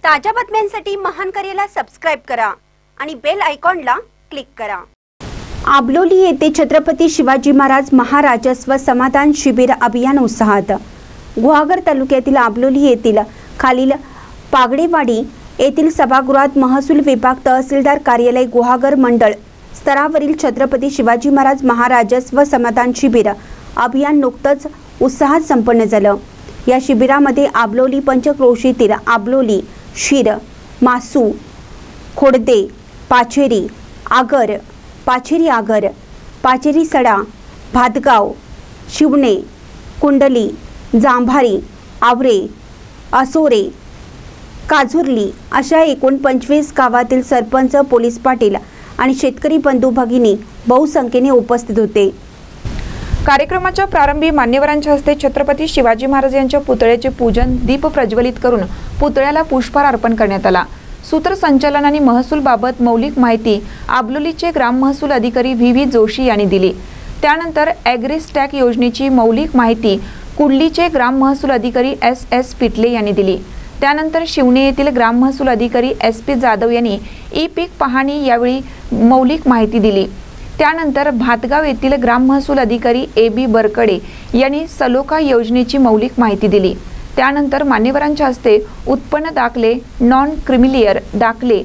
ताज्या बातम्यांसाठी महान करेला सबस्क्राइब करा आणि बेल आयकॉनला क्लिक करा। आबलोली येथे छत्रपती शिवाजी महाराज महाराजस्व समाधान शिबिर अभियान उत्साहात। गुहागर तालुक्यातील आबलोली येथील खालील पागडेवाडी येथील सभागृहात महसूल विभाग, तहसीलदार कार्यालय, गुहागर मंडळ स्तरावरील छत्रपती शिवाजी महाराज महाराजस्व समाधान शिबिर अभियान नुकतंच उत्साहात संपन्न झालं। या शिबिरामध्ये आबलोली पंचक्रोशीतील आबलोली, शिर, मासू, खोडदे, पाचेरी आगर, पाचेरी सडा, भातगाव, शिवणे, कुंडली, जांभारी, आवरे, असोरे, काझुर्ली अशा एकूण 25 गावातील सरपंच, पोलीस पाटील आणि शेतकरी बंधू भगिनी बहुसंख्येने उपस्थित होते। कार्यक्रमाच्या प्रारंभी मान्यवरांच्या हस्ते छत्रपती शिवाजी महाराज यांच्या पुतळ्याचे पूजन, दीप प्रज्वलित करून पुतळ्याला पुष्पहार अर्पण करण्यात आला। सूत्रसंचालन आणि महसूल बाबत मौलिक माहिती आबलोलीचे ग्राम महसूल अधिकारी व्ही जोशी यांनी दिली। त्यानंतर ॲग्रिस्टॅक योजनेची मौलिक माहिती कुडलीचे ग्राम महसूल अधिकारी एस पिटले यांनी दिली। त्यानंतर शिवणे येथील ग्राम महसूल अधिकारी SP जाधव यांनी ई-पीक पाहणी यावेळी मौलिक माहिती दिली। त्यानंतर भातगाव येथील ग्राम महसूल अधिकारी AB बरकडे यांनी सलोखा योजनेची मौलिक माहिती दिली। त्यानंतर मान्यवरांच्या हस्ते उत्पन्न दाखले, नॉन क्रिमिलियर दाखले,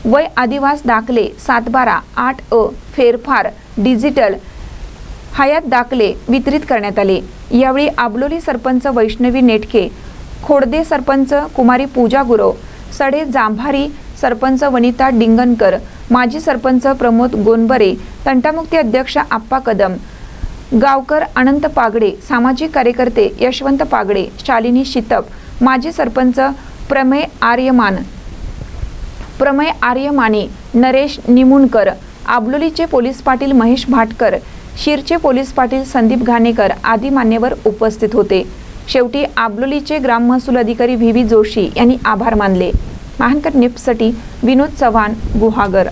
वय आदिवास दाखले 7/12, 8A, फेरफार, डिजिटल हयात दाखले वितरित करण्यात आले। यावेळी आबलोली सरपंच वैष्णवी नेटके, खोडदे सरपंच कुमारी पूजा गुरव, सडे जांभारी सरपंच वनिता डिंगनकर, माजी सरपंच प्रमोद गोनबरे, तंटामुक्ती अध्यक्ष आप्पा कदम, गावकर अनंत पागडे, सामाजिक कार्यकर्ते यशवंत पागडे, शालिनी शितप, माजी सरपंच प्रमेय आर्यमाने, नरेश निमुणकर, आबलोलीचे पोलीस पाटील महेश भाटकर, शिरचे पोलीस पाटील संदीप घाणेकर आदी मान्यवर उपस्थित होते। शेवटी आबलोलीचे ग्राम महसूल अधिकारी व्ही जोशी यांनी आभार मानले। महानकर न्यूजसाठी विनोद चव्हाण, गुहागर।